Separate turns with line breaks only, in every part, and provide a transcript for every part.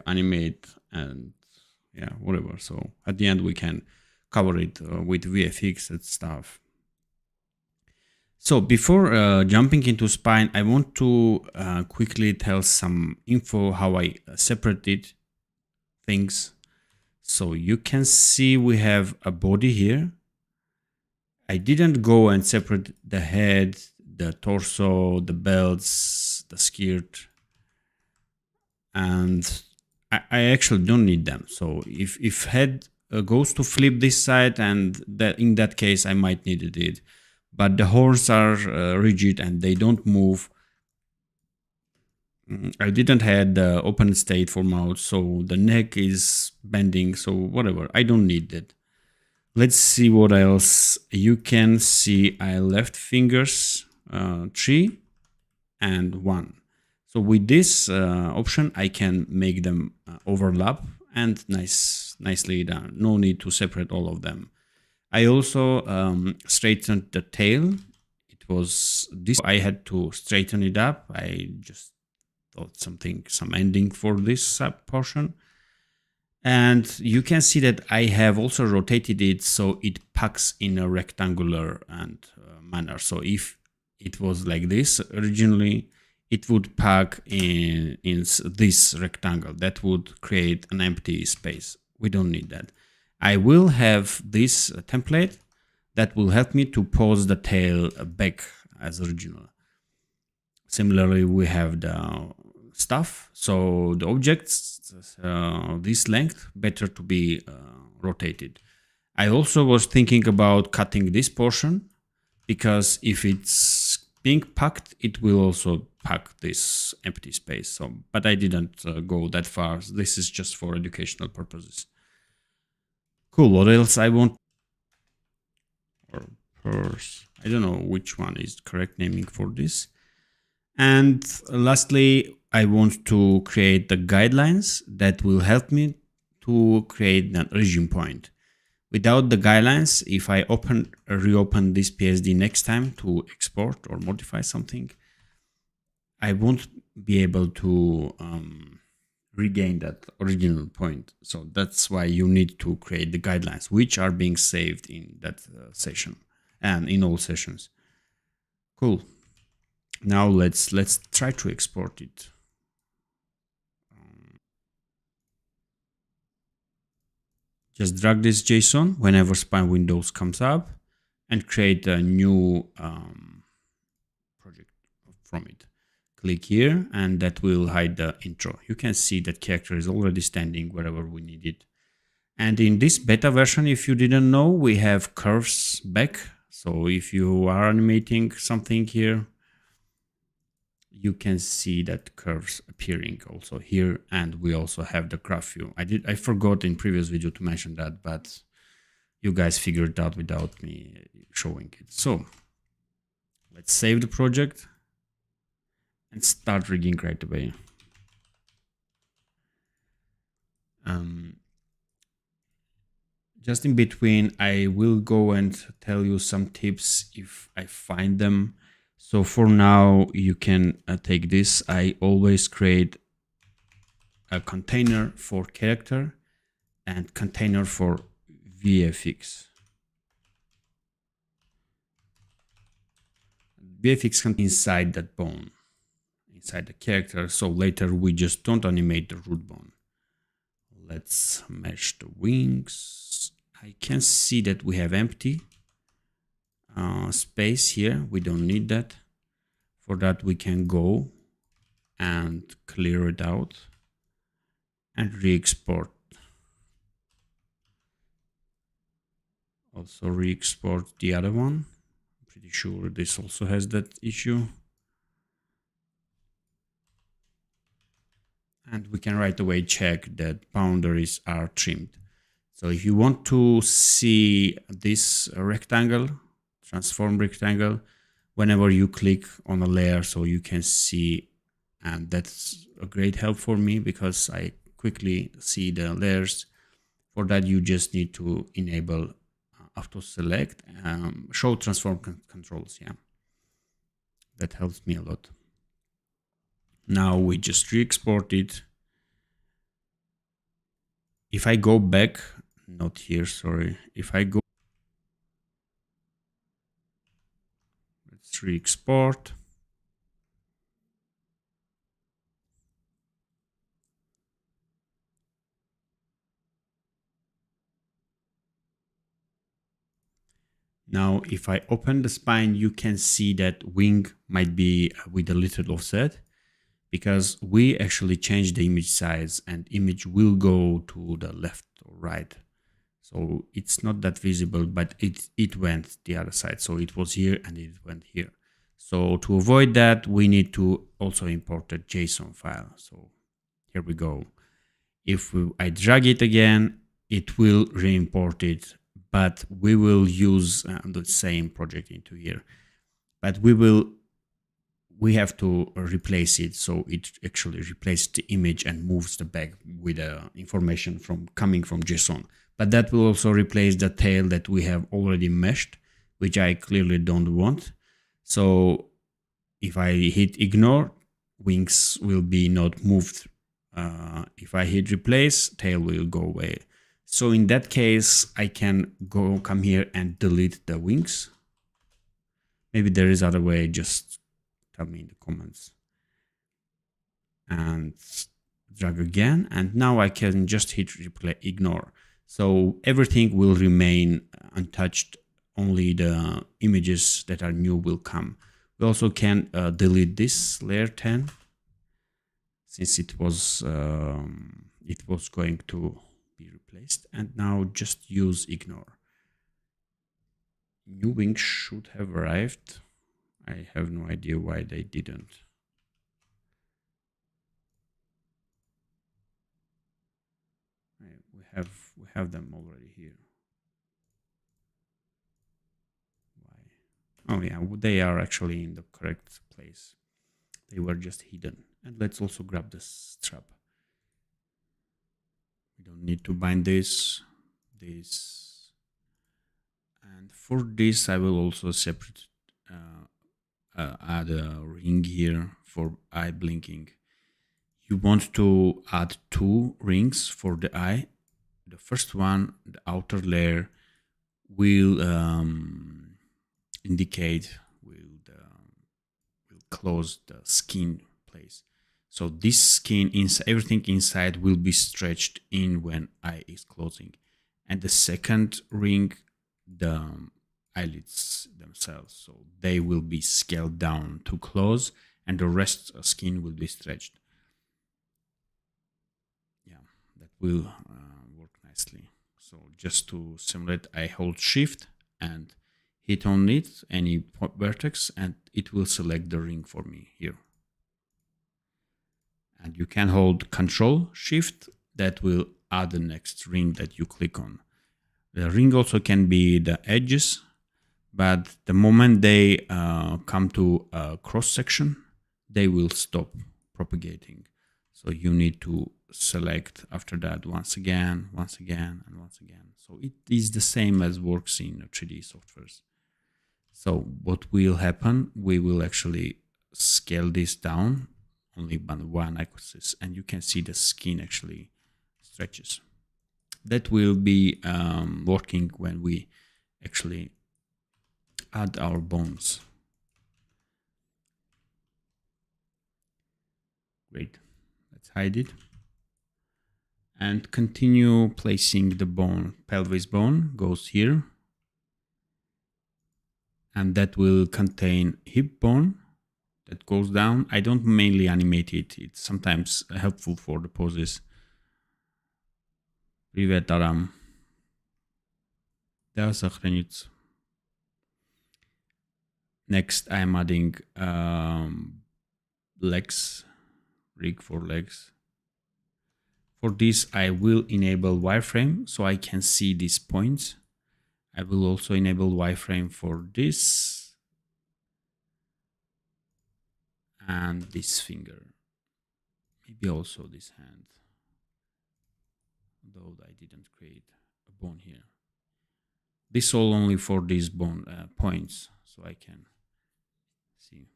animate, and yeah, whatever. So at the end we can cover it with VFX and stuff. So before jumping into Spine, I want to quickly tell some info how I separated things. So you can see we have a body here. I didn't go and separate the head, the torso, the belts, the skirt, and I actually don't need them. So if head goes to flip this side, and that in that case I might need it. But the horns are rigid and they don't move. I didn't have the open state for mouth, so the neck is bending, so whatever, I don't need that. Let's see what else. You can see I left fingers 3 and 1. So with this option I can make them overlap and nicely done. No need to separate all of them. I also straightened the tail. It was this. I had to straighten it up. I just thought some ending for this portion. And you can see that I have also rotated it so it packs in a rectangular manner. So if it was like this originally, it would pack in this rectangle. That would create an empty space. We don't need that. I will have this template that will help me to pose the tail back as original. Similarly, we have the stuff. So the objects, this length, better to be rotated. I also was thinking about cutting this portion, because if it's being packed, it will also pack this empty space. So, but I didn't go that far. This is just for educational purposes. Cool. What else I want? Or purse. I don't know which one is the correct naming for this. And lastly, I want to create the guidelines that will help me to create an origin point. Without the guidelines, if I reopen this PSD next time to export or modify something, I won't be able to regain that original point. So that's why you need to create the guidelines, which are being saved in that session and in all sessions. Cool. Now let's try to export it. Just drag this JSON whenever Spine Windows comes up and create a new project from it. Click here and that will hide the intro. You can see that character is already standing wherever we need it. And in this beta version, if you didn't know, we have curves back. So if you are animating something here, you can see that curves appearing also here, and we also have the graph view. I forgot in previous video to mention that, but you guys figured it out without me showing it. So let's save the project and start rigging right away. Just in between, I will go and tell you some tips if I find them. So for now, you can take this. I always create a container for character and container for VFX. VFX comes inside that bone, inside the character. So later we just don't animate the root bone. Let's mesh the wings. I can see that we have empty space here. We don't need that. For that we can go and clear it out and re-export. Also re-export the other one. I'm pretty sure this also has that issue. And we can right away check that boundaries are trimmed. So if you want to see this rectangle, transform rectangle, whenever you click on a layer, so you can see, and that's a great help for me because I quickly see the layers. For that, you just need to enable auto select, show transform controls. Yeah, that helps me a lot. Now we just re-export it if I go back, not here, sorry. If I go, let's re-export. Now, if I open the spine, you can see that wing might be with a little offset because we actually changed the image size and image will go to the left or right. So it's not that visible, but it went the other side. So it was here and it went here. So to avoid that, we need to also import a JSON file. So here we go. If I drag it again, it will re-import it, but we will use the same project into here. But we have to replace it, so it actually replaces the image and moves the back with information coming from JSON. But that will also replace the tail that we have already meshed, which I clearly don't want. So if I hit ignore, wings will be not moved. If I hit replace, tail will go away. So in that case, I can come here and delete the wings. Maybe there is other way, just tell me in the comments. And drag again, and now I can just hit ignore. So everything will remain untouched, only the images that are new will come. We also can delete this layer 10, since it was going to be replaced, and now just use ignore. New wings should have arrived. I have no idea why they didn't. We have them already here. Why? Oh yeah, they are actually in the correct place. They were just hidden. And let's also grab this strap. We don't need to bind this. And for this, I will also separate add a ring here for eye blinking. You want to add 2 rings for the eye. The first one, the outer layer, will indicate, will close the skin place. So this skin, everything inside will be stretched in when eye is closing. And the second ring, the eyelids themselves, so they will be scaled down to close, and the rest of skin will be stretched. Yeah, that will work nicely. So just to simulate, I hold shift and hit on it, any vertex, and it will select the ring for me here. And you can hold Control Shift, that will add the next ring that you click on. The ring also can be the edges, but the moment they come to a cross section, they will stop propagating. So you need to select after that once again, and once again. So it is the same as works in 3D softwares. So what will happen, we will actually scale this down only by one axis, and you can see the skin actually stretches. That will be working when we actually add our bones. Great. Let's hide it. And continue placing the bone. Pelvis bone goes here. And that will contain hip bone that goes down. I don't mainly animate it. It's sometimes helpful for the poses. Привет, Aram. Да, сохранится. Next, I'm adding legs, rig for legs. For this, I will enable wireframe so I can see these points. I will also enable wireframe for this and this finger. Maybe also this hand, though I didn't create a bone here. This all only for these bone points, so I can see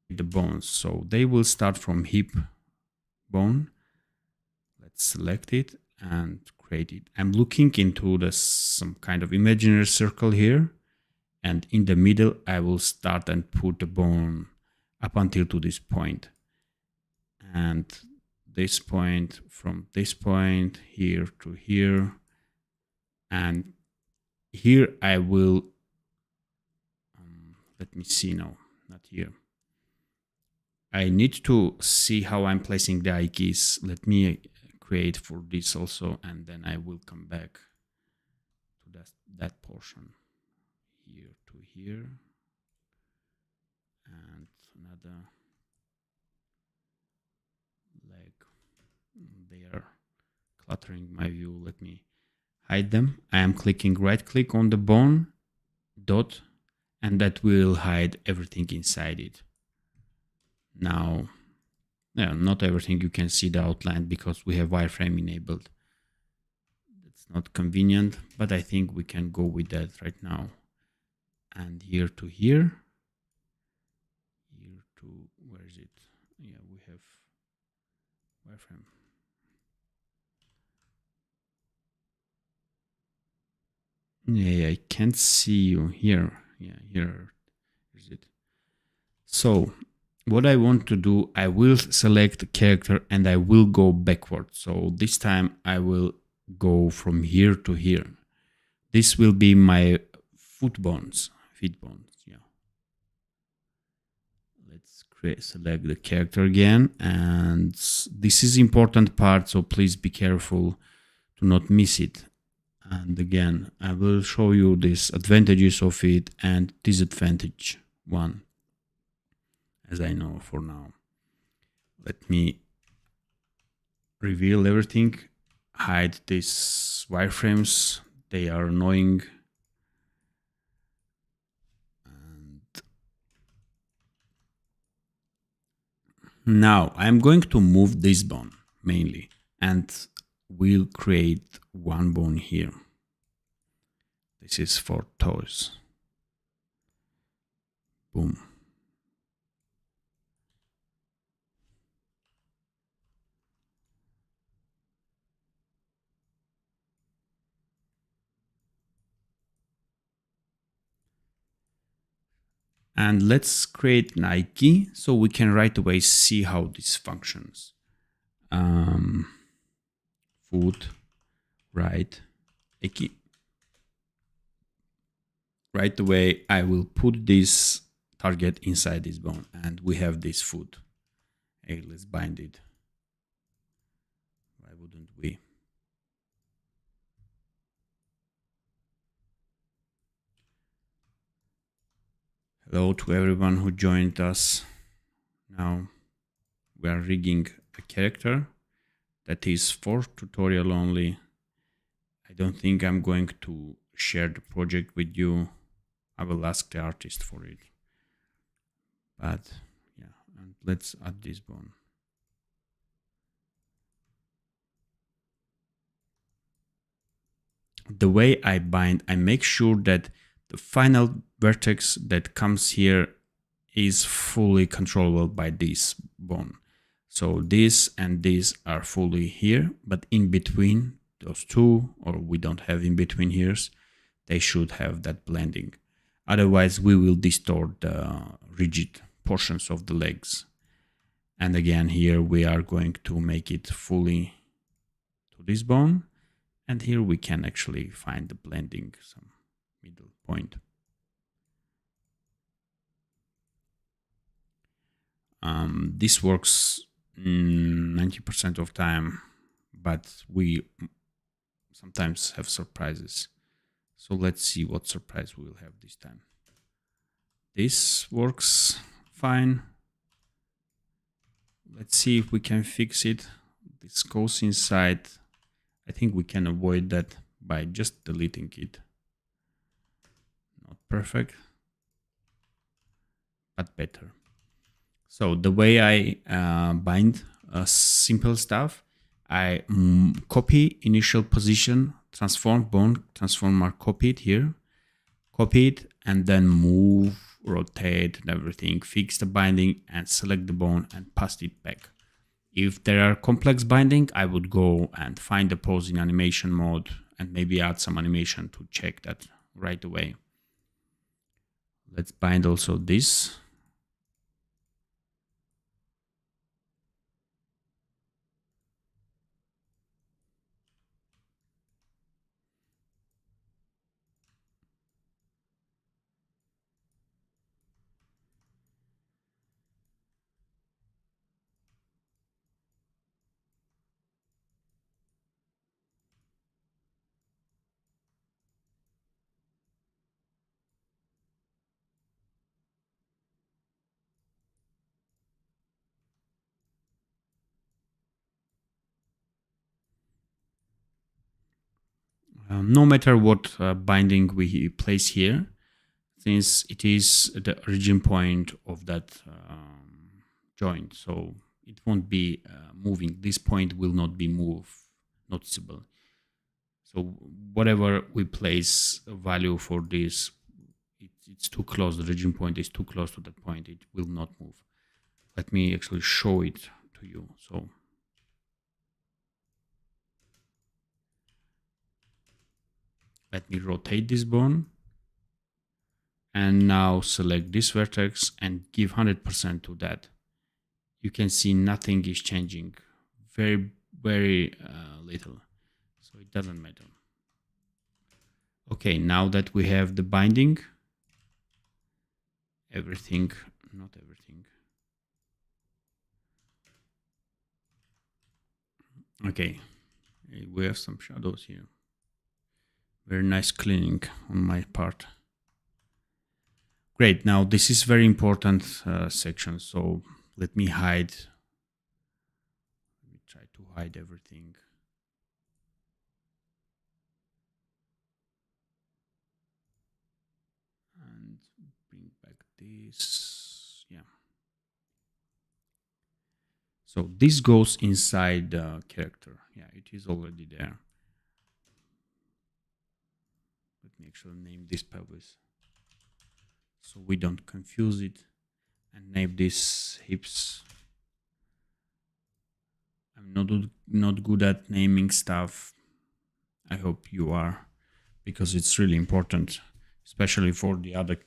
the bones. So they will start from hip bone. Let's select it and create it. I'm looking into some kind of imaginary circle here, and in the middle I will start and put the bone up until to this point, and this point, from this point here to here, and here I will let me see. No, not here. I need to see how I'm placing the eye keys. Let me create for this also, and then I will come back to that portion. Here to here, and another leg. They are cluttering my view. Let me hide them. I am clicking right click on the bone dot, and that will hide everything inside it. Now, yeah, not everything you can see the outline because we have wireframe enabled. It's not convenient, but I think we can go with that right now. And here to here, here to, where is it? Yeah, we have wireframe. Yeah, I can't see you here. Yeah, here is it. So what I want to do, I will select the character and I will go backward. So this time I will go from here to here. This will be my feet bones. Yeah. Let's select the character again, and this is important part, so please be careful to not miss it. And again, I will show you these advantages of it and disadvantage one, as I know for now. Let me reveal everything, hide these wireframes, they are annoying. And now I'm going to move this bone mainly, and we'll create one bone here. This is for toes. Boom. And let's create an eye key so we can right away see how this functions. Foot, right, eye key. Right away, I will put this target inside this bone, and we have this foot. Hey, let's bind it. Why wouldn't we? Hello to everyone who joined us. Now we are rigging a character that is for tutorial only. I don't think I'm going to share the project with you. I will ask the artist for it. But yeah, and let's add this bone. The way I bind, I make sure that the final vertex that comes here is fully controllable by this bone. So this and this are fully here, but in between those two, or we don't have in between here, they should have that blending. Otherwise, we will distort the rigid portions of the legs. And again, here we are going to make it fully to this bone. And here we can actually find the blending, some middle point. This works 90% of time, but we sometimes have surprises. So let's see what surprise we will have this time. This works fine. Let's see if we can fix it. This goes inside. I think we can avoid that by just deleting it. Not perfect, but better. So the way I bind simple stuff, I copy initial position, transform bone, transform mark, copy it here, copy it, and then move, rotate and everything, fix the binding and select the bone and paste it back. If there are complex binding, I would go and find the pose in animation mode and maybe add some animation to check that right away. Let's bind also this. No matter what binding we place here, since it is the origin point of that joint, so it won't be moving. This point will not be noticeable. So whatever we place a value for this, it's too close. The origin point is too close to that point. It will not move. Let me actually show it to you. So let me rotate this bone. And now select this vertex and give 100% to that. You can see nothing is changing. Very, very little. So it doesn't matter. Okay, now that we have the binding, everything, not everything. Okay, we have some shadows here. Very nice cleaning on my part. Great, now this is very important section, so let me hide. Let me try to hide everything. And bring back this, yeah. So this goes inside the character. Yeah, it is already there. Let me actually name this pelvis so we don't confuse it, and name this hips. I'm not good at naming stuff. I hope you are, because it's really important, especially for the other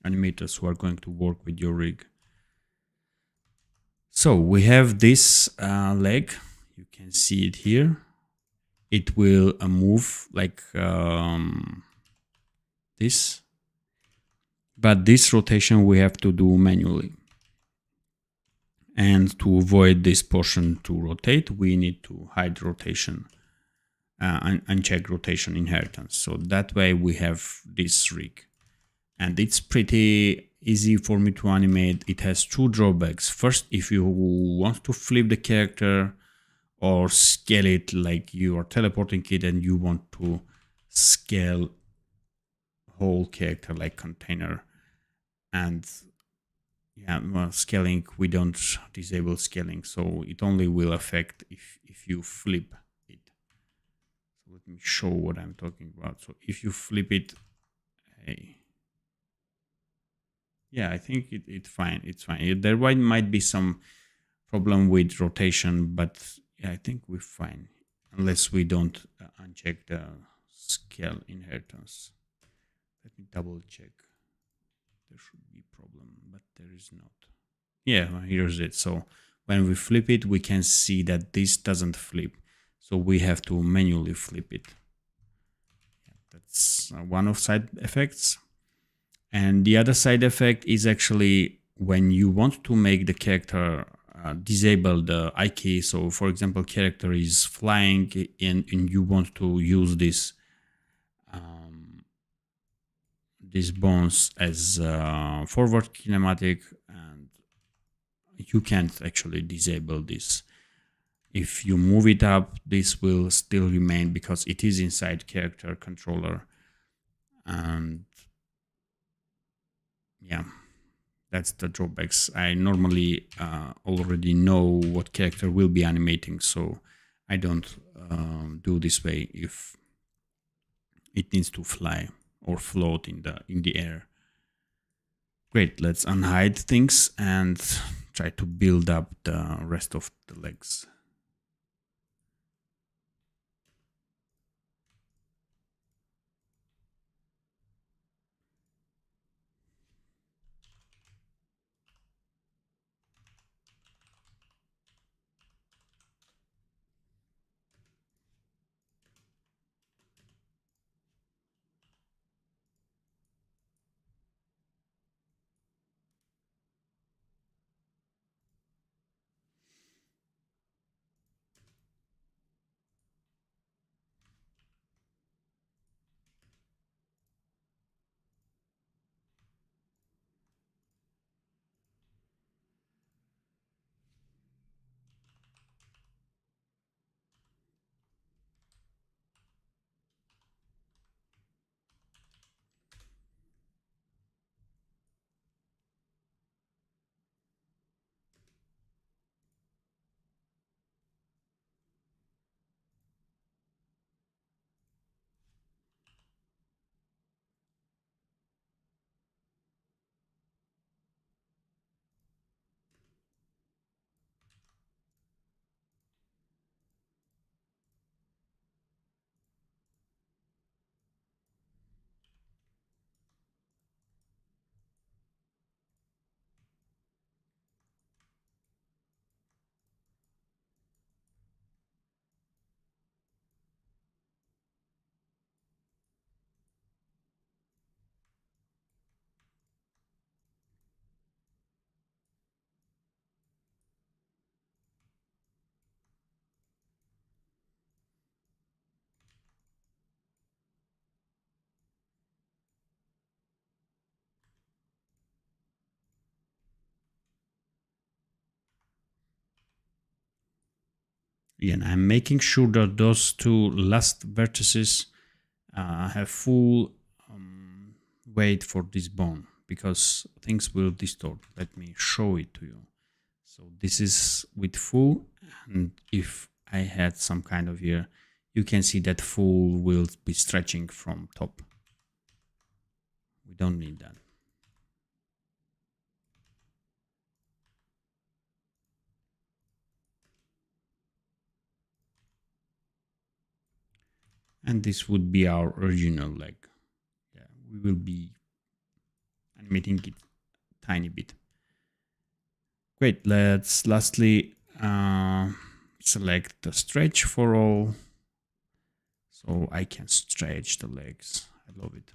animators who are going to work with your rig. So we have this leg. You can see it here. It will move like this, but this rotation we have to do manually. And to avoid this portion to rotate, we need to hide rotation and uncheck rotation inheritance. So that way we have this rig. And it's pretty easy for me to animate. It has two drawbacks. First, if you want to flip the character or scale it, like you are teleporting it and you want to scale whole character like container, and yeah, well, scaling, we don't disable scaling, so it only will affect if you flip it. So let me show what I'm talking about. So if you flip it, hey, yeah, I think it's fine. It's fine. There might be some problem with rotation, but yeah, I think we're fine, unless we don't uncheck the scale inheritance. Let me double check. There should be a problem, but there is not. Yeah, here's it. So when we flip it, we can see that this doesn't flip. So we have to manually flip it. Yeah, that's one of side effects. And the other side effect is actually when you want to make the character disable the I key. So for example, character is flying and you want to use this these bones as forward kinematic, and you can't actually disable this. If you move it up, this will still remain because it is inside character controller. And yeah, that's the drawbacks. I normally already know what character will be animating, so I don't do this way if it needs to fly or float in the air. Great, let's unhide things and try to build up the rest of the legs. Again, I'm making sure that those two last vertices have full weight for this bone, because things will distort. Let me show it to you. So this is with full, and if I had some kind of here, you can see that full will be stretching from top. We don't need that. And this would be our original leg. Yeah, we will be animating it tiny bit. Great, let's lastly select the stretch for all, so I can stretch the legs. I love it.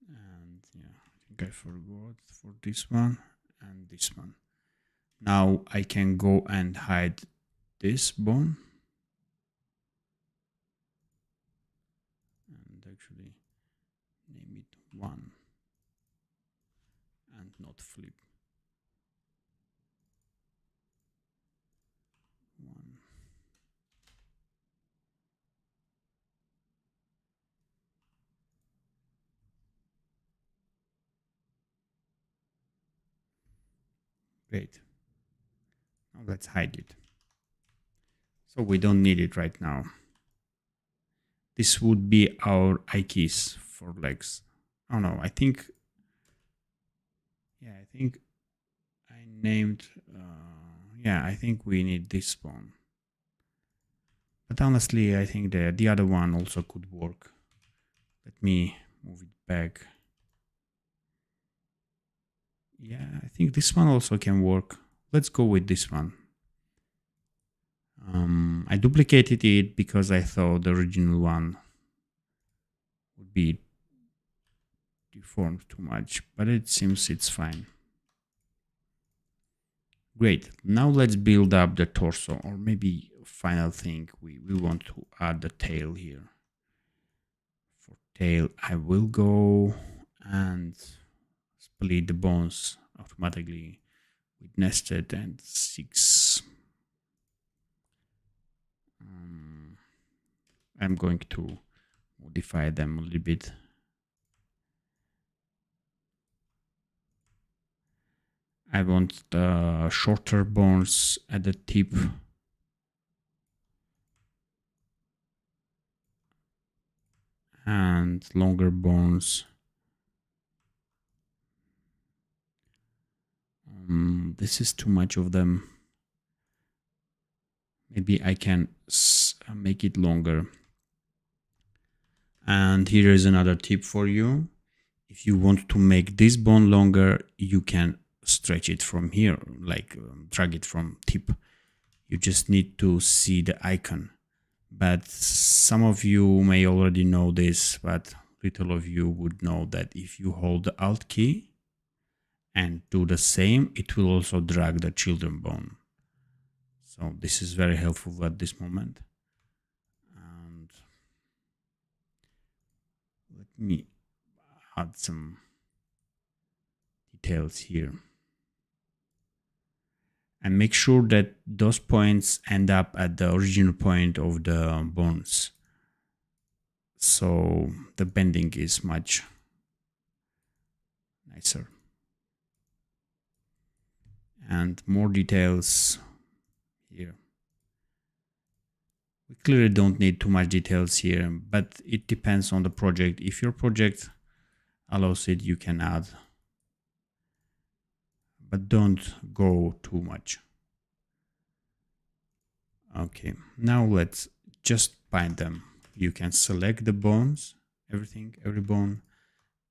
And yeah, I think I forgot for this one and this one. Now I can go and hide this bone. And actually name it 1 and not flip. 1. Great. Now let's hide it. So we don't need it right now. This would be our eye keys for legs. Oh no, I think, yeah, I think I named, yeah, I think we need this one. But honestly, I think the other one also could work. Let me move it back. Yeah, I think this one also can work. Let's go with this one. I duplicated it because I thought the original one would be deformed too much, but it seems it's fine. Great. Now let's build up the torso, or maybe final thing, we want to add the tail here. For tail, I will go and split the bones automatically with nested and 6. I'm going to modify them a little bit. I want the shorter bones at the tip. And longer bones This is too much of them. Maybe I can make it longer. And here is another tip for you. If you want to make this bone longer, you can stretch it from here, like drag it from tip. You just need to see the icon. But some of you may already know this, but little of you would know that if you hold the Alt key and do the same, it will also drag the children bone. So this is very helpful at this moment. And let me add some details here. And make sure that those points end up at the original point of the bones. So the bending is much nicer. And more details here. We clearly don't need too much details here, but it depends on the project. If your project allows it, you can add. But don't go too much. Okay, now let's just bind them. You can select the bones, every bone,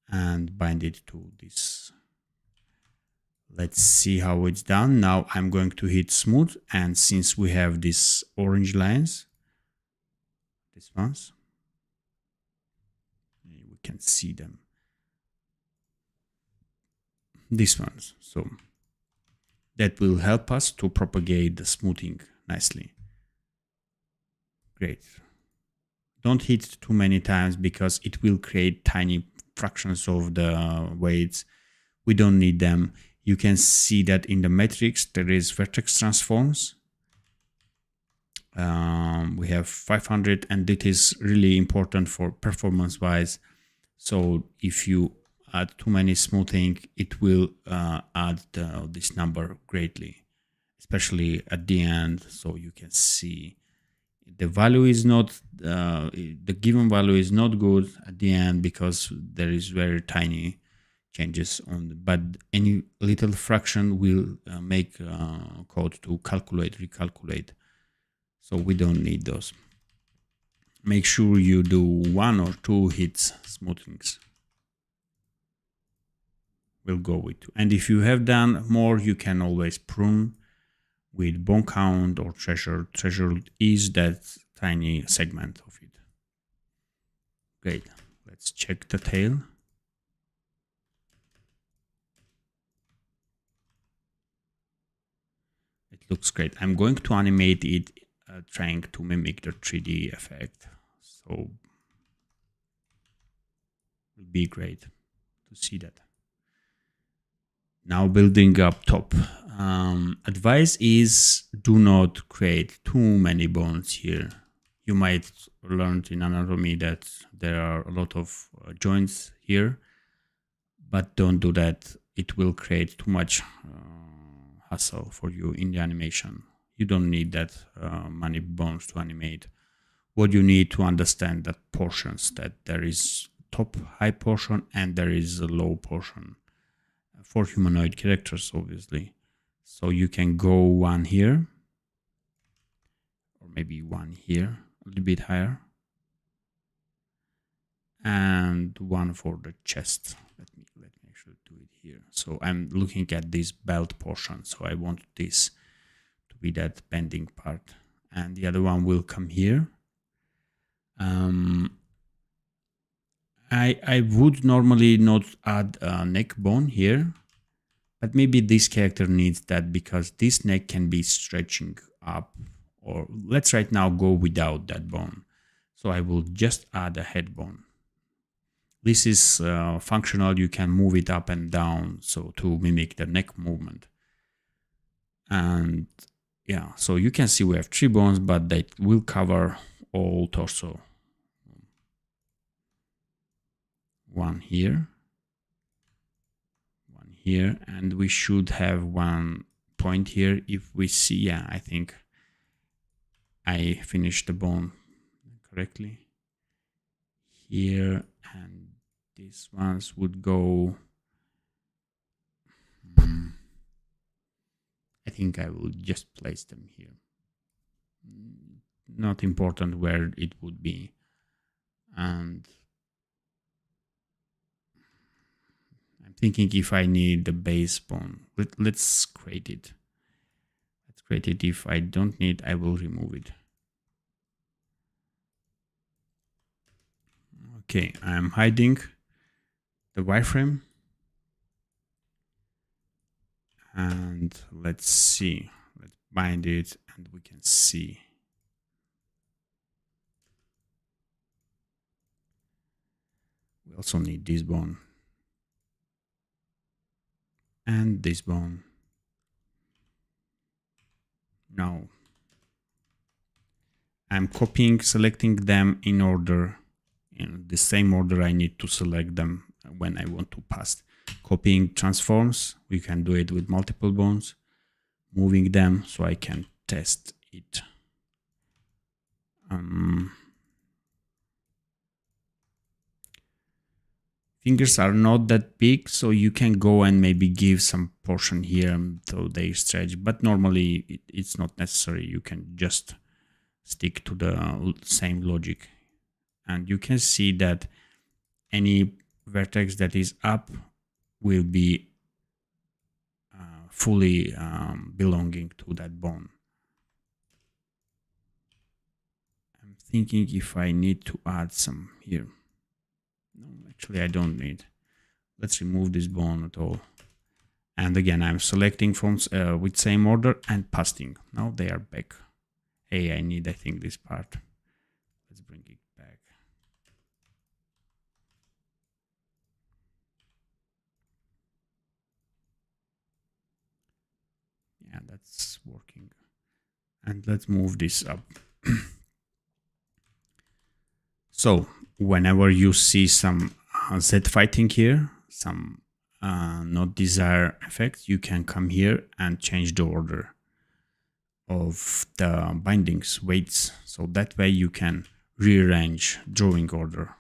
and bind it to this. Let's see how it's done. Now I'm going to hit smooth, and since we have these orange lines, these ones, we can see them. These ones. So that will help us to propagate the smoothing nicely. Great. Don't hit too many times because it will create tiny fractions of the weights. We don't need them. You can see that in the matrix there is vertex transforms. We have 500, and it is really important for performance wise. So if you add too many smoothing, it will add this number greatly, especially at the end. So you can see the value is not, the given value is not good at the end because there is very tiny changes on, but any little fraction will make code to recalculate. So we don't need those. Make sure you do 1 or 2 hits smoothings. We'll go with 2. And if you have done more, you can always prune with bone count or treasure. Treasure is that tiny segment of it. Great. Let's check the tail. It looks great. I'm going to animate it, trying to mimic the 3D effect. So it will be great to see that. Now building up top. Advice is do not create too many bones here. You might learn in anatomy that there are a lot of joints here, but don't do that. It will create too much hassle for you in the animation. You don't need that many bones to animate. What you need to understand that portions, that there is top high portion and there is a low portion for humanoid characters, obviously. So you can go 1 here, or maybe 1 here, a little bit higher, and 1 for the chest. Let me actually do it here. So I'm looking at this belt portion, so I want this to be that bending part, and the other one will come here. I would normally not add a neck bone here, but maybe this character needs that because this neck can be stretching up, or let's right now go without that bone. So I will just add a head bone. This is functional. You can move it up and down so to mimic the neck movement. And yeah, so you can see we have 3 bones, but they will cover all torso. 1 here, 1 here, and we should have 1 point here. If we see, yeah, I think I finished the bone correctly here, and these ones would go think I will just place them here. Not important where it would be. And I'm thinking if I need the base bone, let's create it. Let's create it. If I don't need, I will remove it. Okay, I'm hiding the wireframe. And let's see. Let's bind it and we can see. We also need this bone. And this bone. Now, I'm copying, selecting them in order, in the same order I need to select them when I want to pass. Copying transforms, we can do it with multiple bones, moving them so I can test it. Fingers are not that big, so you can go and maybe give some portion here so they stretch, but normally it's not necessary. You can just stick to the same logic. And you can see that any vertex that is up will be fully belonging to that bone. I'm thinking if I need to add some here. No, actually I don't need. Let's remove this bone at all. And again, I'm selecting from with same order and pasting. Now they are back. Hey, I need, I think, this part. Let's bring it back. Yeah, that's working. And let's move this up. So whenever you see some Z fighting here, some not desired effects, you can come here and change the order of the bindings weights. So that way you can rearrange drawing order.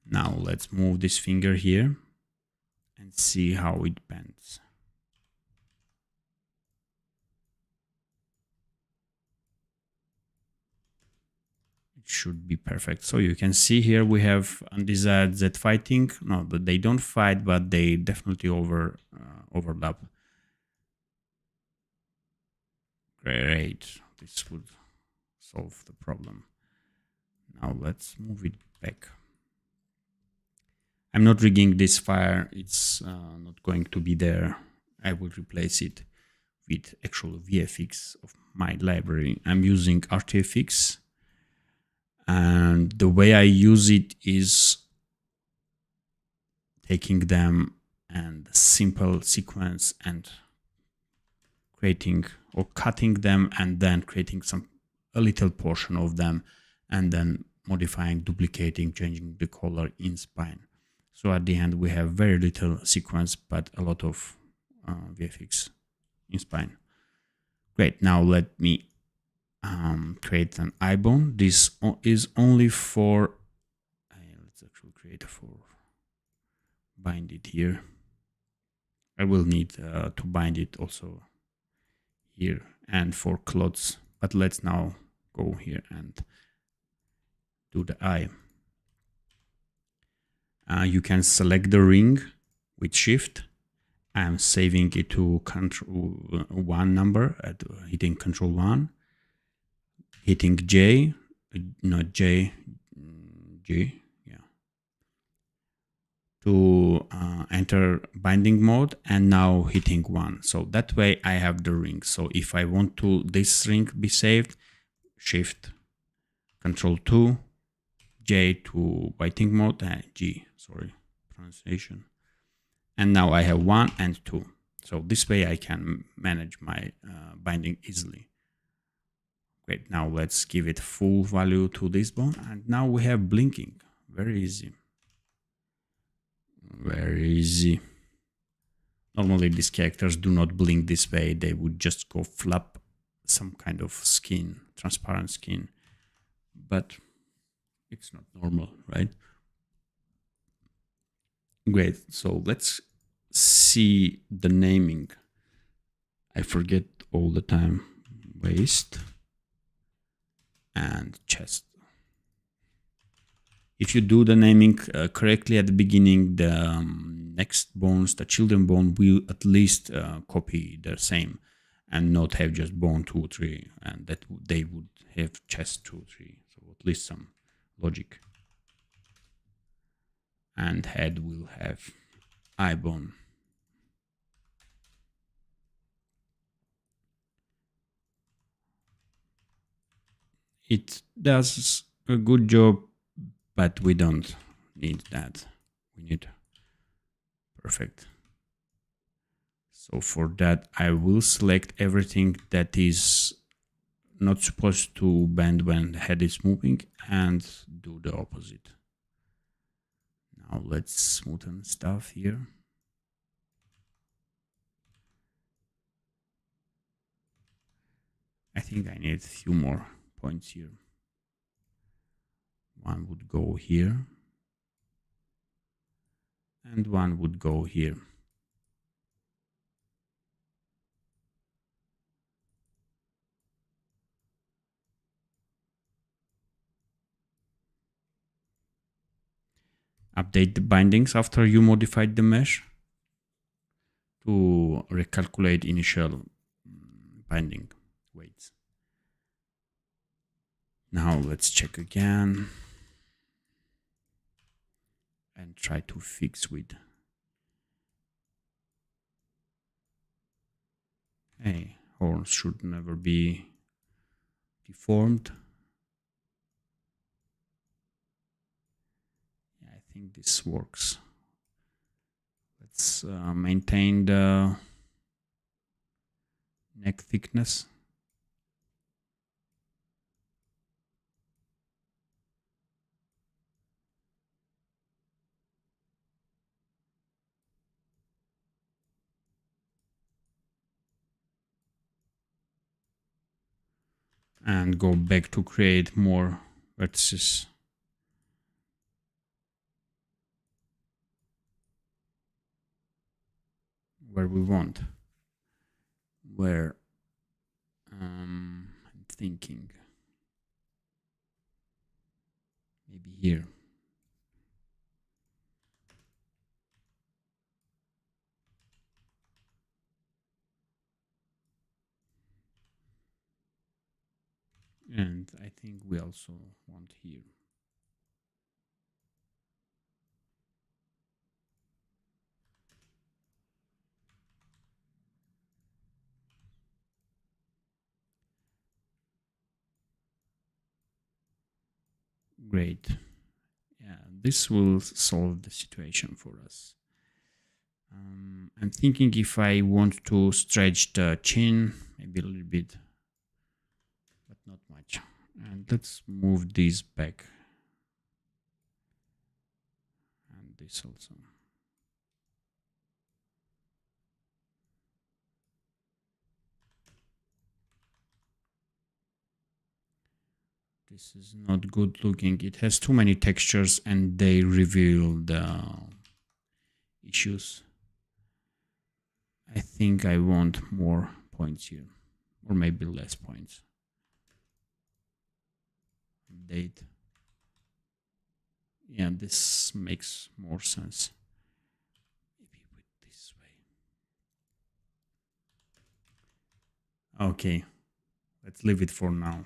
Now let's move this finger here and see how it bends. Should be perfect. So you can see here we have undesired Z fighting. No, they don't fight, but they definitely overlap. Great. This would solve the problem. Now let's move it back. I'm not rigging this fire. It's not going to be there. I will replace it with actual VFX of my library. I'm using RTFX. And the way I use it is taking them and simple sequence and creating or cutting them and then creating a little portion of them and then modifying, duplicating, changing the color in spine. So at the end we have very little sequence but a lot of VFX in spine. Great, now let me create an eye bone. This is only for let's actually create for bind it here. I will need to bind it also here and for clots, but let's now go here and do the eye. You can select the ring with shift. I'm saving it to control 1 number at hitting control 1. Hitting J, not J, G, yeah, to enter binding mode, and now hitting 1. So that way I have the ring. So if I want to this ring be saved, shift, control 2, J to binding mode, G, sorry, pronunciation. And now I have 1 and 2. So this way I can manage my binding easily. Great, now let's give it full value to this bone. And now we have blinking. Very easy. Very easy. Normally these characters do not blink this way. They would just go flap some kind of skin, transparent skin. But it's not normal, right? Great, so let's see the naming. I forget all the time. Waist and chest. If you do the naming correctly at the beginning, the next bones, the children bone, will at least copy the same and not have just bone 2, 3, and that they would have chest 2, 3. So at least some logic. And head will have eye bone. It does a good job, but we don't need that. We need perfect. So for that, I will select everything that is not supposed to bend when the head is moving and do the opposite. Now let's smoothen stuff here. I think I need a few more points here. One would go here. And one would go here. Update the bindings after you modified the mesh to recalculate initial binding weights. Now let's check again and try to fix with. Hey, horns should never be deformed. Yeah, I think this works. Let's maintain the neck thickness. And go back to create more vertices. Where we want. Where I'm thinking maybe here. And I think we also want here. Great. Yeah, this will solve the situation for us. I'm thinking if I want to stretch the chin, maybe a little bit, but not much. And let's move this back. And this also. This is not good looking. It has too many textures and they reveal the issues. I think I want more points here, or maybe less points. Date. Yeah, this makes more sense. Maybe with this way. Okay, let's leave it for now.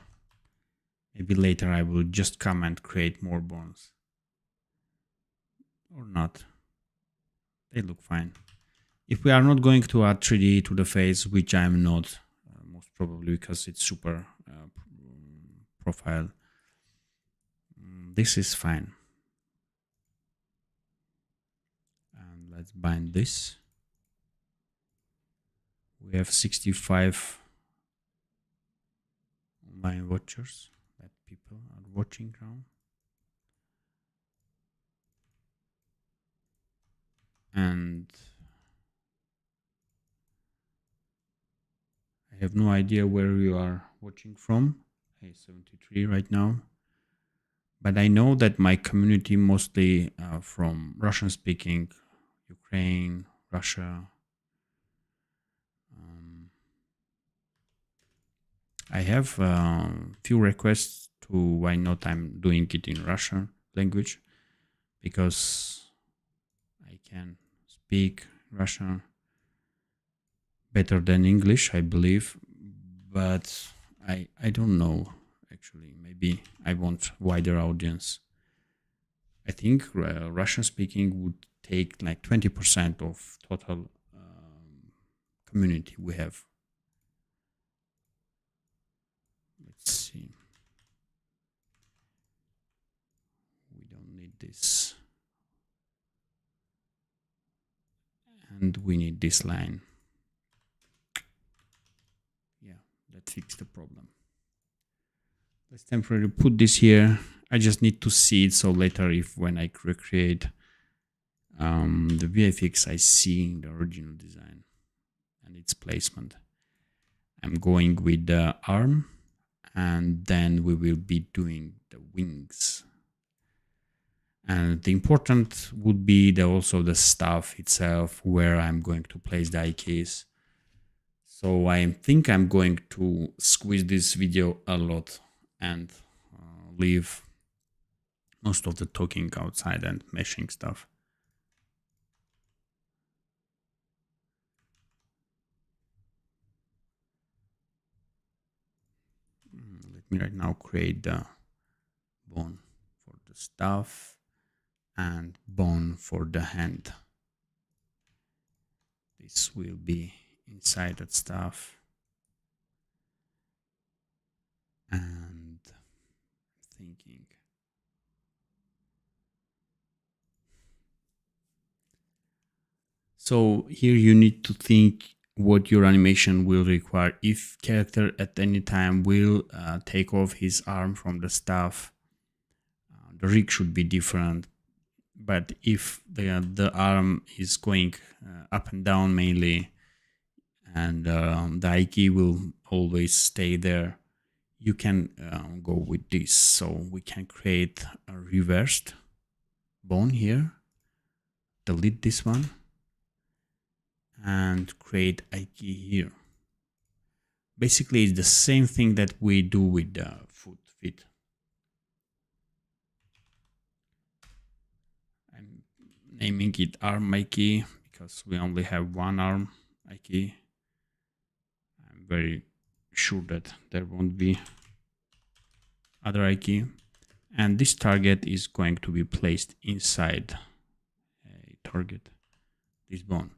Maybe later I will just come and create more bones. Or not. They look fine. If we are not going to add 3D to the face, which I'm not, most probably because it's super profile, this is fine. And let's bind this. We have 65 online watchers that people are watching now. And I have no idea where you are watching from. Hey, 73 right now. But I know that my community mostly from Russian speaking, Ukraine, Russia, I have few requests to why not I'm doing it in Russian language, because I can speak Russian better than English, I believe, but I don't know actually. Maybe I want wider audience. I think Russian speaking would take like 20% of total community we have. Let's see. We don't need this. And we need this line. Yeah, that fixed the problem. Let's temporarily put this here. I just need to see it, so later if when I recreate the VFX, I see the original design and its placement. I'm going with the arm, and then we will be doing the wings. And the important would be also the stuff itself, where I'm going to place the eye keys. So I think I'm going to squeeze this video a lot and leave most of the talking outside and meshing stuff. Let me right now create the bone for the stuff and bone for the hand. This will be inside that stuff. And thinking. So here you need to think what your animation will require. If character at any time will take off his arm from the staff, the rig should be different. But if the arm is going up and down mainly, and the eye key will always stay there, you can go with this. So we can create a reversed bone here, delete this one, and create eye key here. Basically, it's the same thing that we do with the feet. I'm naming it arm eye key because we only have one arm eye key. I'm very sure that there won't be other eye key. And this target is going to be placed inside a target, this bone.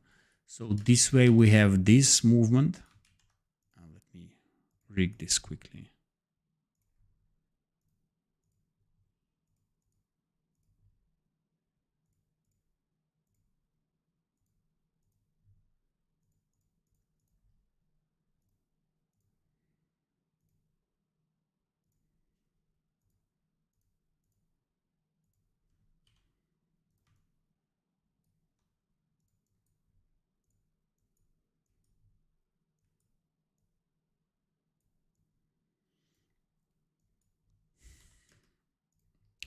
So this way we have this movement. Let me rig this quickly.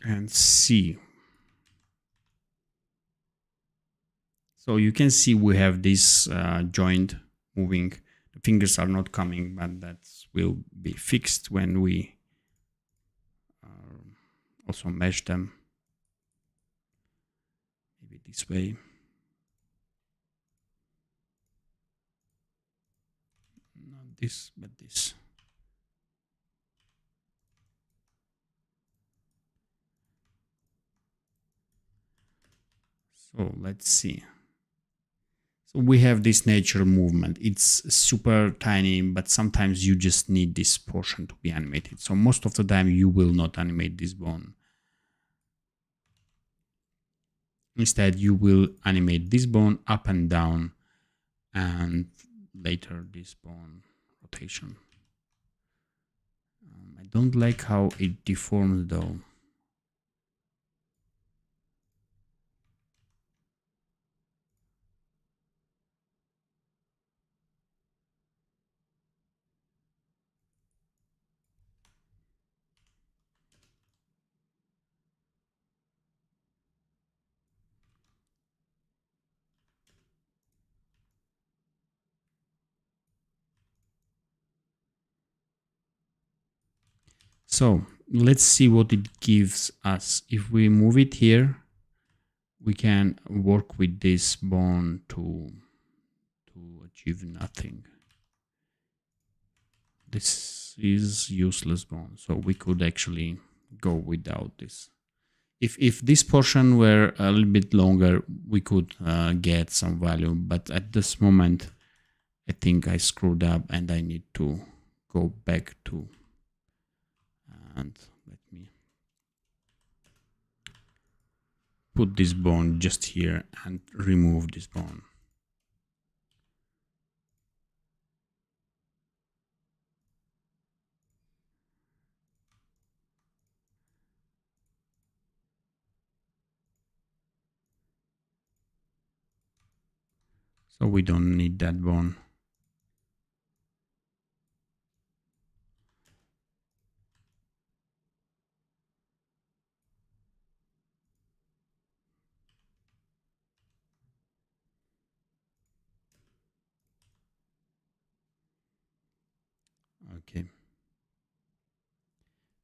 And see. So you can see we have this joint moving. The fingers are not coming, but that will be fixed when we also mesh them. Maybe this way. Not this, but this. So let's see. So we have this nature movement. It's super tiny, but sometimes you just need this portion to be animated. So most of the time you will not animate this bone. Instead, you will animate this bone up and down, and later this bone rotation. I don't like how it deforms though. So let's see what it gives us. If we move it here, we can work with this bone to achieve nothing. This is useless bone, so we could actually go without this. If this portion were a little bit longer, we could get some value, but at this moment I think I screwed up and I need to go back to, and let me put this bone just here and remove this bone. So we don't need that bone. Okay.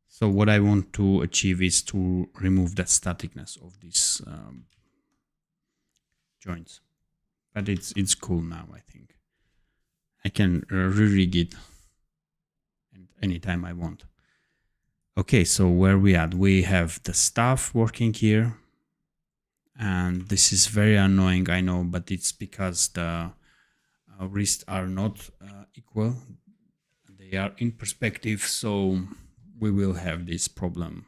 So what I want to achieve is to remove that staticness of these joints. But it's cool now, I think. I can re-rig it anytime I want. Okay, so where we at? We have the staff working here. And this is very annoying, I know, but it's because the wrists are not equal. They are in perspective, so we will have this problem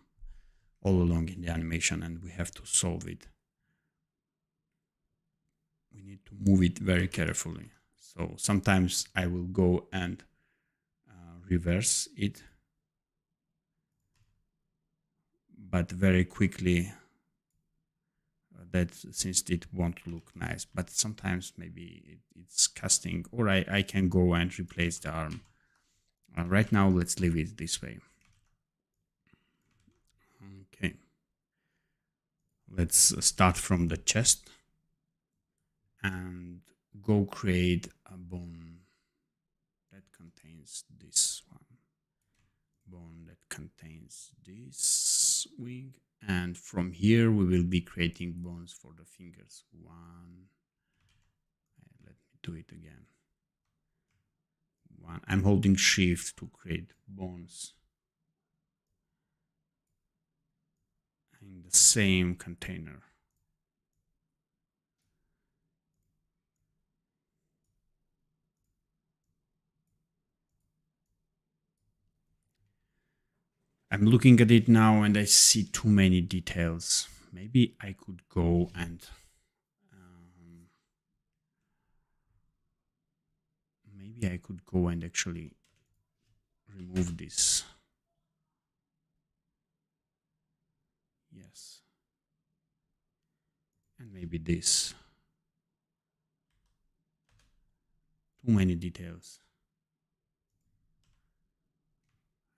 all along in the animation and we have to solve it. We need to move it very carefully. So sometimes I will go and reverse it, but very quickly that since it won't look nice, but sometimes maybe it's casting, or I can go and replace the arm. Right now, let's leave it this way. Okay. Let's start from the chest and go create a bone that contains this one. Bone that contains this wing. And from here, we will be creating bones for the fingers. One. Let me do it again. One. I'm holding shift to create bones in the same container. I'm looking at it now and I see too many details. Maybe I could go and actually remove this. Yes. And maybe this. Too many details.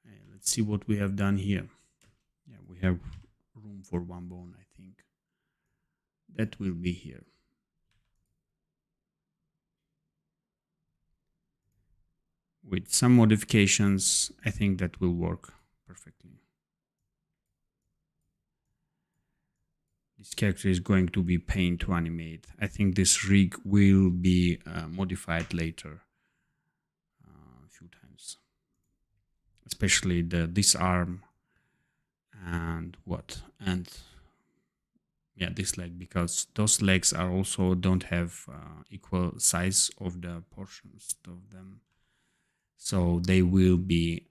Hey, let's see what we have done here. Yeah, we have room for one bone, I think. That will be here. With some modifications, I think that will work perfectly. This character is going to be pain to animate. I think this rig will be modified later a few times. Especially this arm and this leg, because those legs are also don't have equal size of the portions of them, so they will be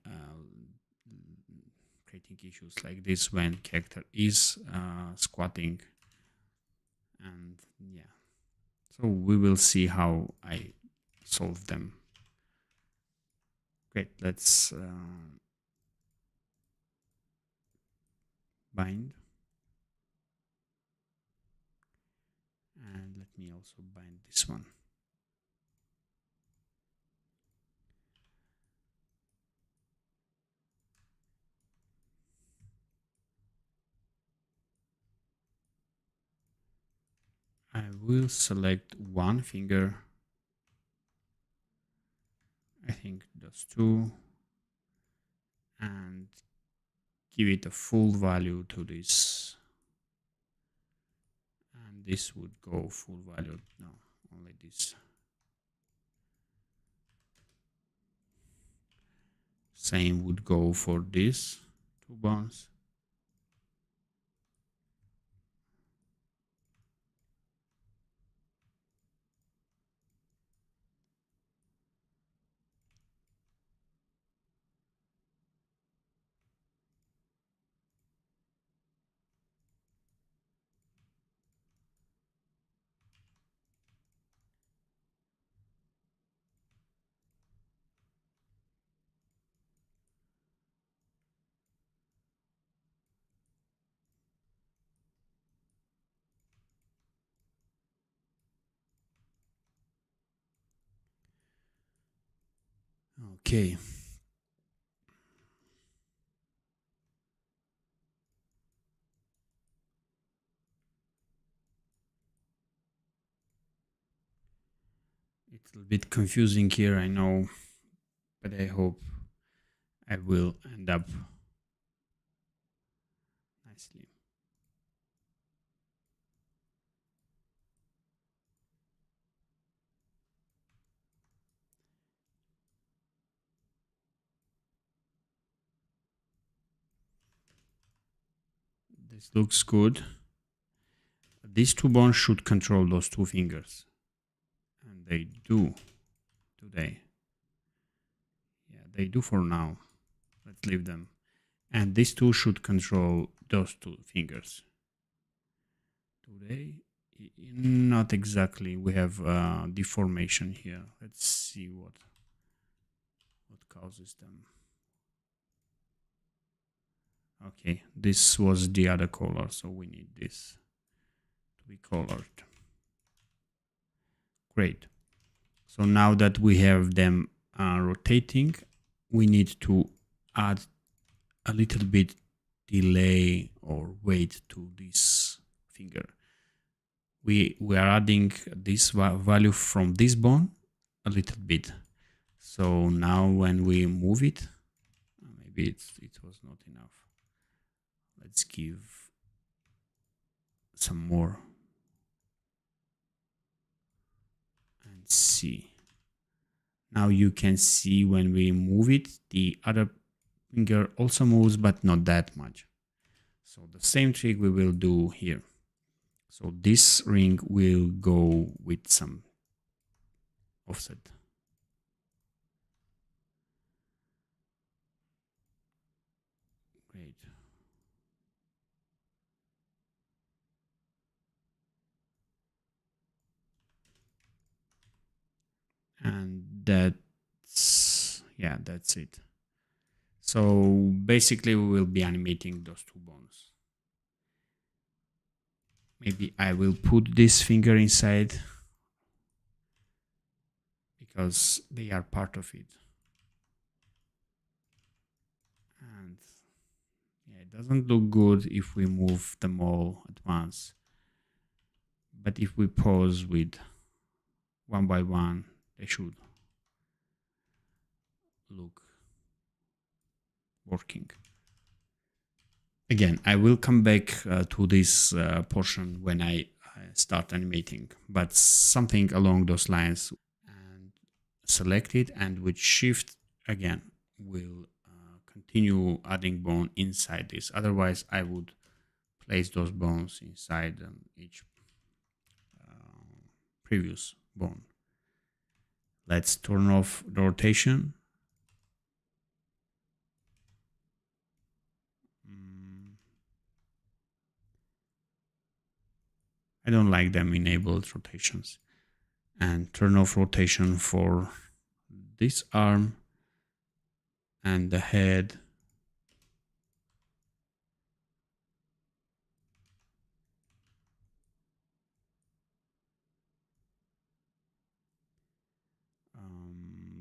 creating issues like this when character is squatting. And yeah, so we will see how I solve them. Great, let's bind. And let me also bind this one. I will select one finger. I think those two. And give it a full value to this. And this would go full value. No, only this. Same would go for this two bones. Okay. It's a bit confusing here, I know, but I hope I will end up nicely. This looks good. These two bones should control those two fingers. And they do today. Yeah, they do for now. Let's leave them. And these two should control those two fingers. Today, not exactly. We have deformation here. Let's see what causes them. Okay, this was the other color, so we need this to be colored. Great. So now that we have them rotating, we need to add a little bit delay or weight to this finger. We are adding this value from this bone a little bit. So now when we move it, maybe it was not enough. Let's give some more and see. Now you can see when we move it, the other finger also moves, but not that much. So the same trick we will do here. So this ring will go with some offset. Great. And that's it. So basically we will be animating those two bones. Maybe I will put this finger inside because they are part of it. And yeah, it doesn't look good if we move them all at once. But if we pause with one by one, they should look working. Again, I will come back to this portion when I start animating, but something along those lines. And select it, and with shift again will continue adding bone inside this. Otherwise I would place those bones inside each previous bone. Let's turn off the rotation. I don't like them enabled rotations. And turn off rotation for this arm and the head.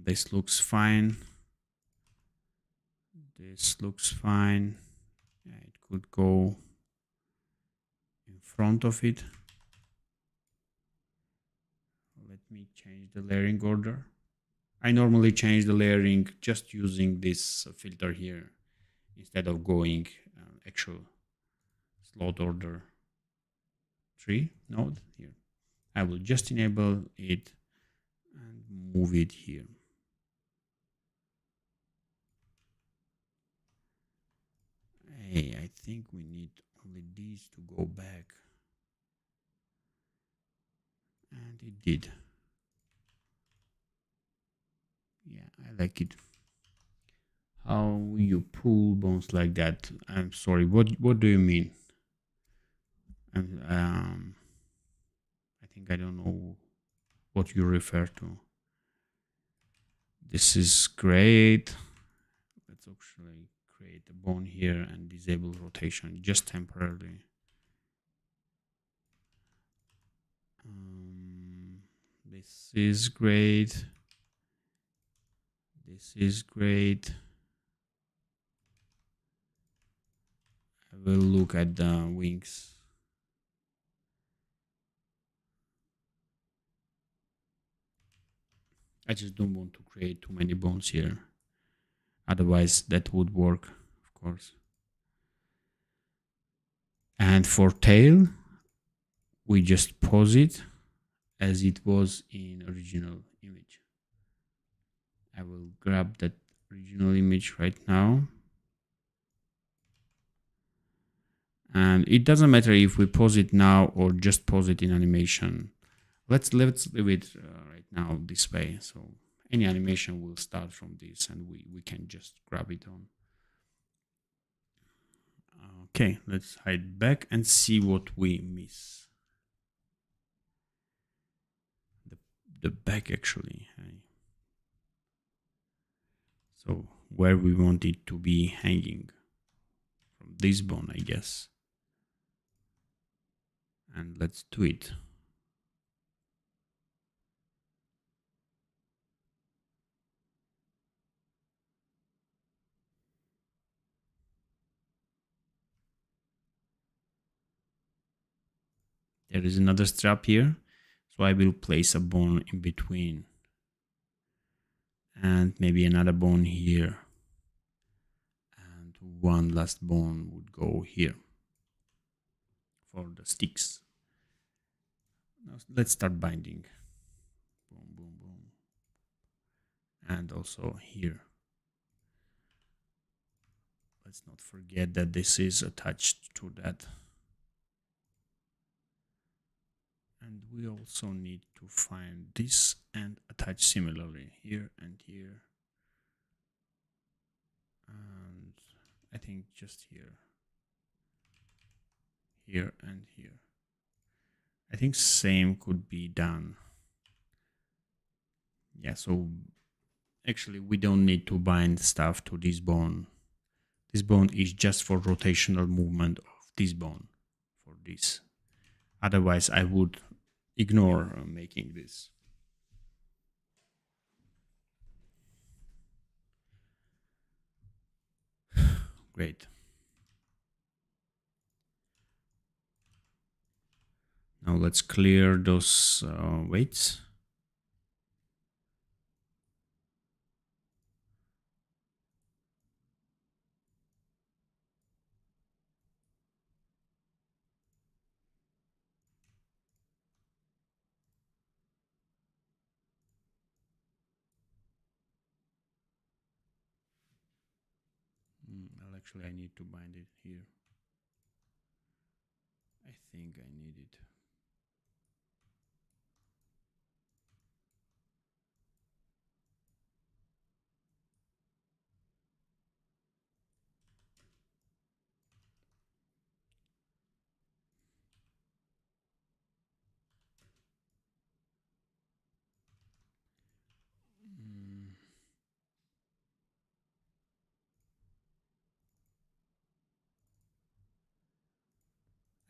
This looks fine. This looks fine. Yeah, it could go in front of it. Let me change the layering order. I normally change the layering just using this filter here. instead of going actual slot order 3 node here. I will just enable it and move it here. Hey, I think we need only these to go back. And it did. Yeah, I like it. How you pull bones like that? I'm sorry. What do you mean? I think I don't know what you refer to. This is great. Let's actually create a bone here and disable rotation just temporarily. This is great. This is great. I will look at the wings. I just don't want to create too many bones here. Otherwise, that would work, of course. And for tail, we just pause it as it was in original image. I will grab that original image right now. And it doesn't matter if we pause it now or just pause it in animation. Let's leave it right now this way. So any animation will start from this and we can just grab it on. Okay, let's hide back and see what we miss. The back actually. So where we want it to be hanging from this bone, I guess. And let's do it. There is another strap here, so I will place a bone in between. And maybe another bone here. And one last bone would go here for the sticks. Now let's start binding. Boom, boom, boom. And also here. Let's not forget that this is attached to that. And we also need to find this and attach similarly here and here. And I think just here. Here and here. I think same could be done. Yeah, so actually we don't need to bind stuff to this bone. This bone is just for rotational movement of this bone for this. Otherwise I would ignore making this. Great. Now let's clear those weights. Well, actually I need to bind it here. I think I need it.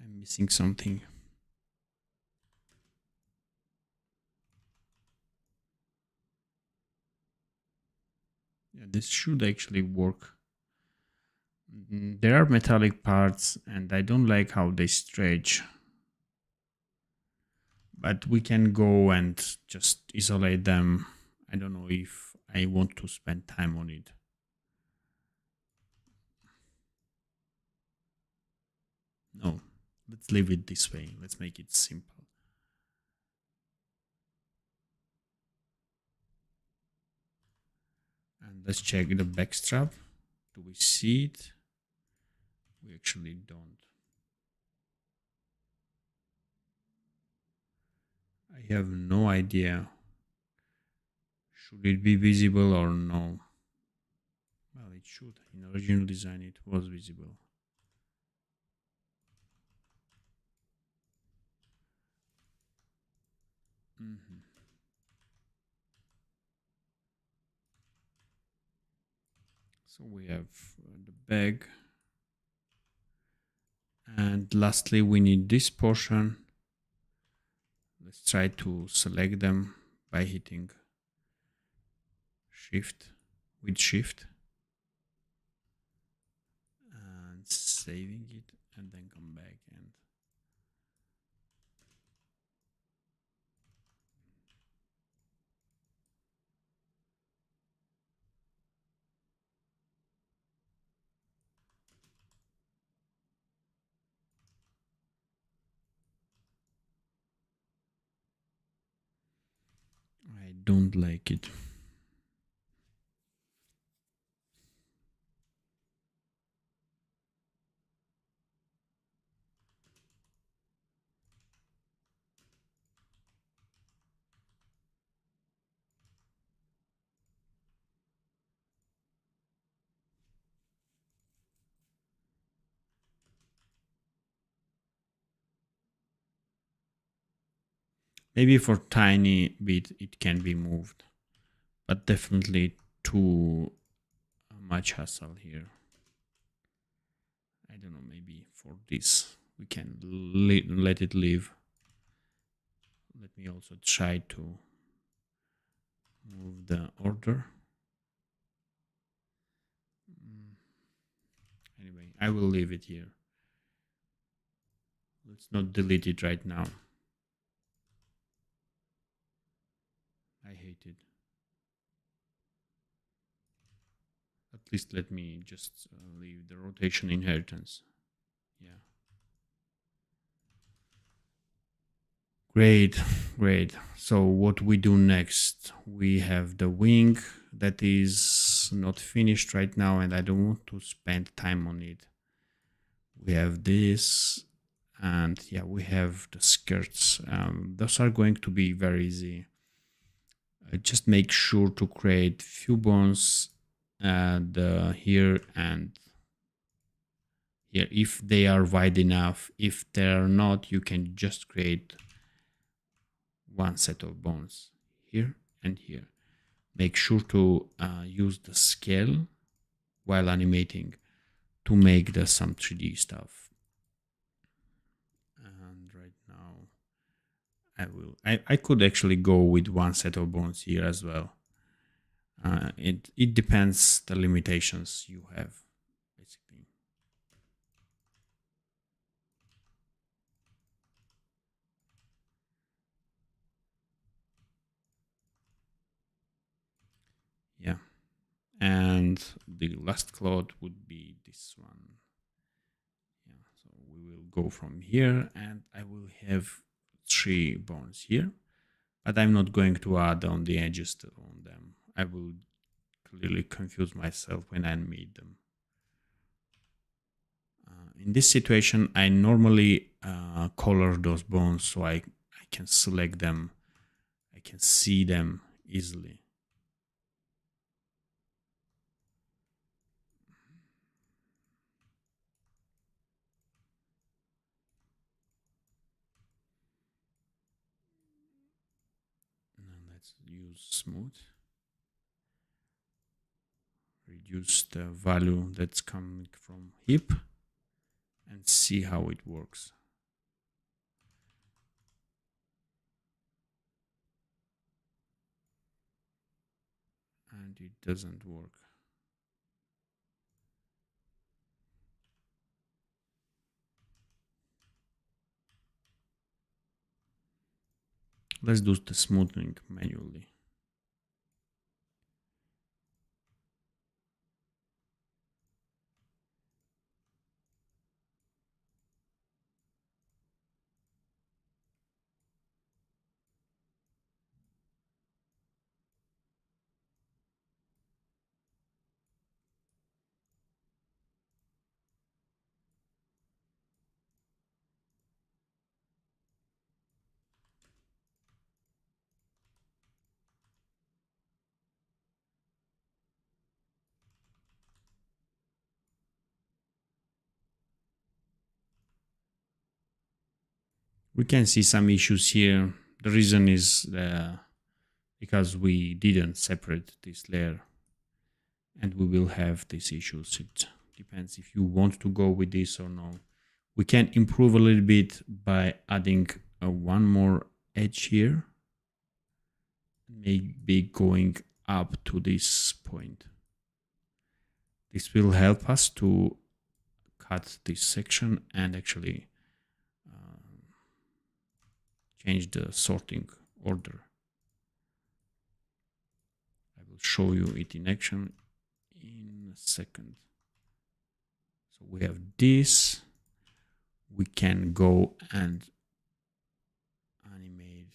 I'm missing something. Yeah, this should actually work. There are metallic parts and I don't like how they stretch. But we can go and just isolate them. I don't know if I want to spend time on it. Let's leave it this way. Let's make it simple. And let's check the backstrap. Do we see it? We actually don't. I have no idea. Should it be visible or no? Well, it should. In original design, it was visible. So we have the bag. And lastly, we need this portion. Let's try to select them by hitting Shift with Shift and saving it, and then come back and I don't like it. Maybe for tiny bit it can be moved, but definitely too much hassle here. I don't know, maybe for this we can let it live. Let me also try to move the order. Anyway, I will leave it here. Let's not delete it right now. I hate it. At least let me just leave the rotation inheritance. Yeah. Great, great. So what we do next? We have the wing that is not finished right now, and I don't want to spend time on it. We have this, and yeah, we have the skirts. Those are going to be very easy. Just make sure to create few bones here and here if they are wide enough. If they are not, you can just create one set of bones here and here. Make sure to use the scale while animating to make some 3D stuff. And right now I could actually go with one set of bones here as well. It depends the limitations you have, basically. Yeah, and the last cloud would be this one. Yeah, so we will go from here, and I will have 3 bones here, but I'm not going to add on the edges on them. I will clearly confuse myself when I animate them. In this situation, I normally color those bones so I can select them. I can see them easily. Now let's use smooth. Reduce the value that's coming from hip and see how it works. And it doesn't work. Let's do the smoothing manually. We can see some issues here. The reason is because we didn't separate this layer, and we will have these issues. It depends if you want to go with this or no. We can improve a little bit by adding one more edge here, maybe going up to this point. This will help us to cut this section and actually change the sorting order. I will show you it in action in a second. So we have this. We can go and animate.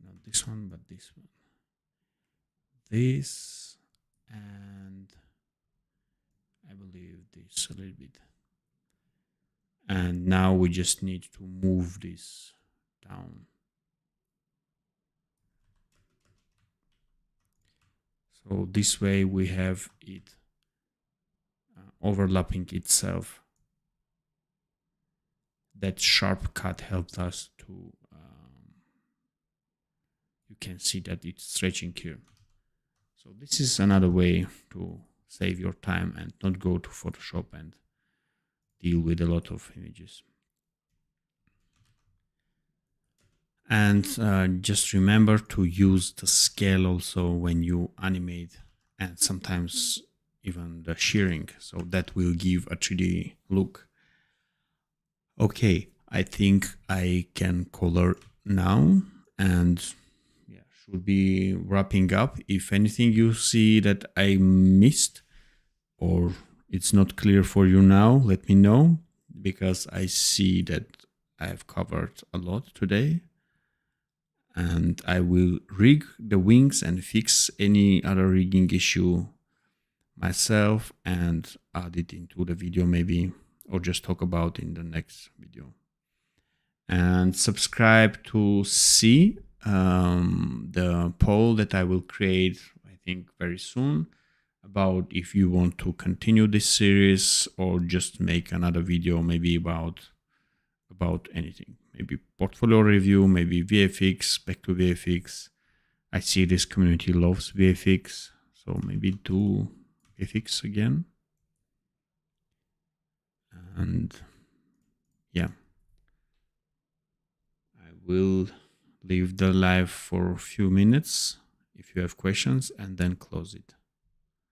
Not this one, but this one. This, and I believe this a little bit. And now we just need to move this down. So this way we have it overlapping itself. That sharp cut helped us to, you can see that it's stretching here. So this is another way to save your time and not go to Photoshop and deal with a lot of images. And just remember to use the scale also when you animate, and sometimes even the shearing, so that will give a 3D look. Okay, I think I can color now, and yeah, should be wrapping up. If anything you see that I missed or it's not clear for you now, let me know, because I see that I have covered a lot today. And I will rig the wings and fix any other rigging issue myself and add it into the video maybe, or just talk about in the next video. And subscribe to see the poll that I will create, I think very soon, about if you want to continue this series or just make another video maybe about anything. Maybe portfolio review, maybe VFX, back to VFX. I see this community loves VFX, so maybe do VFX again. And yeah, I will leave the live for a few minutes if you have questions and then close it.